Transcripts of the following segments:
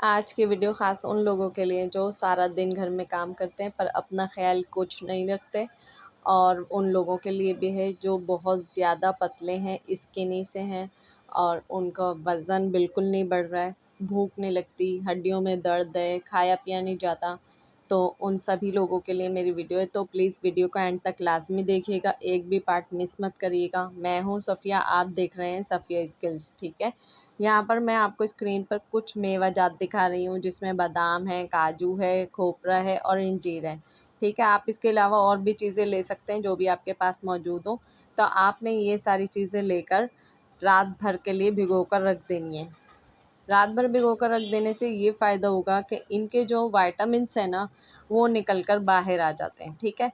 आज की वीडियो ख़ास उन लोगों के लिए जो सारा दिन घर में काम करते हैं पर अपना ख्याल कुछ नहीं रखते, और उन लोगों के लिए भी है जो बहुत ज़्यादा पतले हैं, स्किनी से हैं और उनका वज़न बिल्कुल नहीं बढ़ रहा है, भूख नहीं लगती, हड्डियों में दर्द है, खाया पिया नहीं जाता। तो उन सभी लोगों के लिए मेरी वीडियो है, तो प्लीज़ वीडियो को एंड तक लाज़मी देखिएगा, एक भी पार्ट मिस मत करिएगा। मैं हूँ सफ़िया, आप देख रहे हैं सफ़िया स्किल्स, ठीक है। यहाँ पर मैं आपको स्क्रीन पर कुछ मेवा जात दिखा रही हूँ जिसमें बादाम है, काजू है, खोपरा है और अंजीर है, ठीक है। आप इसके अलावा और भी चीज़ें ले सकते हैं जो भी आपके पास मौजूद हो। तो आपने ये सारी चीज़ें लेकर रात भर के लिए भिगो कर रख देनी है। रात भर भिगो कर रख देने से ये फ़ायदा होगा कि इनके जो वाइटामिन्स हैं ना, वो निकल कर बाहर आ जाते हैं, ठीक है।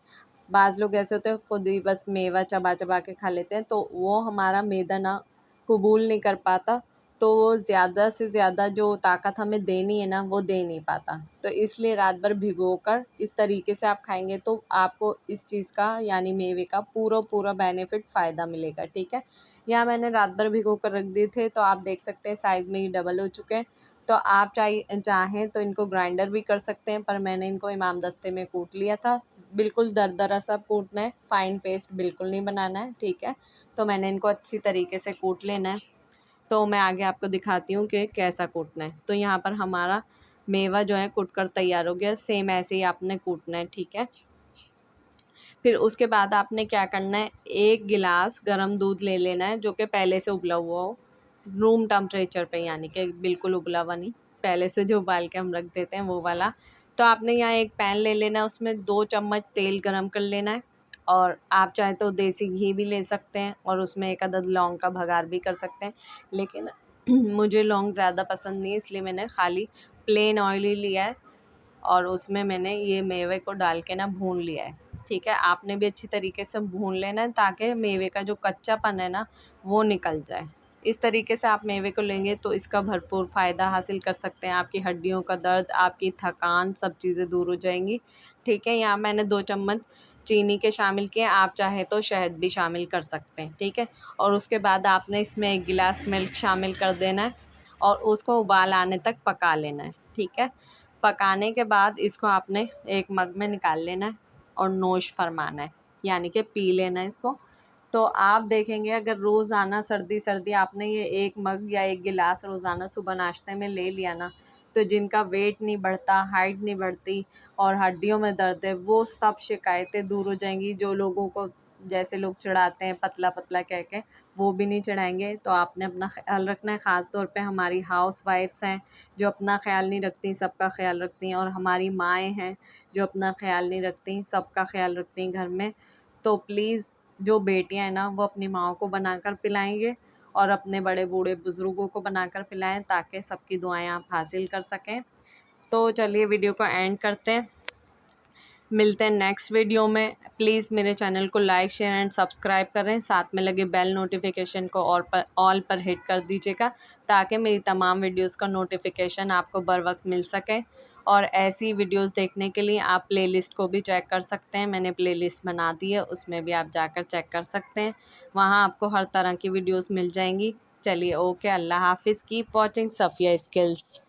बाज़ लोग ऐसे होते हैं खुद ही बस मेवा चबा चबा के खा लेते हैं, तो वो हमारा मैदा ना कबूल नहीं कर पाता, तो वो ज़्यादा से ज़्यादा जो ताकत हमें देनी है ना, वो दे नहीं पाता। तो इसलिए रात भर भिगोकर इस तरीके से आप खाएँगे तो आपको इस चीज़ का यानी मेवे का पूरा बेनिफिट फ़ायदा मिलेगा, ठीक है। यहाँ मैंने रात भर भिगो कर रख दिए थे, तो आप देख सकते हैं साइज़ में ये डबल हो चुके हैं। तो आप चाहें तो इनको ग्राइंडर भी कर सकते हैं, पर मैंने इनको इमाम दस्ते में कूट लिया था। बिल्कुल दरदरा सा कूटना है, फ़ाइन पेस्ट बिल्कुल नहीं बनाना है, ठीक है। तो मैंने इनको अच्छी तरीके से कूट लेना है। तो मैं आगे आपको दिखाती हूँ कि कैसा कूटना है। तो यहाँ पर हमारा मेवा जो है कूट कर तैयार हो गया, सेम ऐसे ही आपने कूटना है, ठीक है। फिर उसके बाद आपने क्या करना है, 1 गिलास गरम दूध ले लेना है जो कि पहले से उबला हुआ हो, रूम टेम्परेचर पे, यानी कि बिल्कुल उबला हुआ नहीं, पहले से जो उबाल के हम रख देते हैं वो वाला। तो आपने यहाँ एक पैन ले लेना है, उसमें 2 चम्मच तेल गरम कर लेना है, और आप चाहे तो देसी घी भी ले सकते हैं और उसमें 1 अदद लौंग का भगार भी कर सकते हैं, लेकिन मुझे लौंग ज़्यादा पसंद नहीं है, इसलिए मैंने खाली प्लेन ऑयल ही लिया है और उसमें मैंने ये मेवे को डाल के ना भून लिया है, ठीक है। आपने भी अच्छी तरीके से भून लेना है ताकि मेवे का जो कच्चापन है ना, वो निकल जाए। इस तरीके से आप मेवे को लेंगे तो इसका भरपूर फ़ायदा हासिल कर सकते हैं। आपकी हड्डियों का दर्द, आपकी थकान, सब चीज़ें दूर हो जाएंगी, ठीक है। यहाँ मैंने 2 चम्मच चीनी के शामिल किए, आप चाहे तो शहद भी शामिल कर सकते हैं, ठीक है। और उसके बाद आपने इसमें 1 गिलास मिल्क शामिल कर देना है और उसको उबाल आने तक पका लेना है, ठीक है। पकाने के बाद इसको आपने एक मग में निकाल लेना है और नोश फरमाना है, यानी कि पी लेना है इसको। तो आप देखेंगे अगर रोज़ाना सर्दी सर्दी आपने ये 1 मग या 1 गिलास रोज़ाना सुबह नाश्ते में ले लिया ना, तो जिनका वेट नहीं बढ़ता, हाइट नहीं बढ़ती और हड्डियों में दर्द है, वो सब शिकायतें दूर हो जाएंगी। जो लोगों को जैसे लोग चिढ़ाते हैं पतला पतला कह के, वो भी नहीं चिढ़ाएंगे। तो आपने अपना ख्याल रखना है, ख़ास तौर पे हमारी हाउस वाइफ्स हैं जो अपना ख्याल नहीं रखती, सबका ख्याल रखती हैं, और हमारी माएँ हैं जो अपना ख्याल नहीं रखती, सबका ख्याल रखती हैं घर में। तो प्लीज़ जो बेटियां हैं ना, वो अपनी माओ को बनाकर पिलाएंगे और अपने बड़े बूढ़े बुज़ुर्गों को बनाकर पिलाएं ताकि सबकी दुआएं आप हासिल कर सकें। तो चलिए वीडियो को एंड करते हैं, मिलते हैं नेक्स्ट वीडियो में। प्लीज़ मेरे चैनल को लाइक शेयर एंड सब्सक्राइब करें, साथ में लगे बेल नोटिफिकेशन को ऑल पर हिट कर दीजिएगा ताकि मेरी तमाम वीडियोस का नोटिफिकेशन आपको बर वक्त मिल सके। और ऐसी वीडियोस देखने के लिए आप प्लेलिस्ट को भी चेक कर सकते हैं, मैंने प्लेलिस्ट बना दी है, उसमें भी आप जाकर चेक कर सकते हैं, वहाँ आपको हर तरह की वीडियोज़ मिल जाएंगी। चलिए ओके, अल्लाह हाफिज़, कीप वॉचिंग सफ़िया स्किल्स।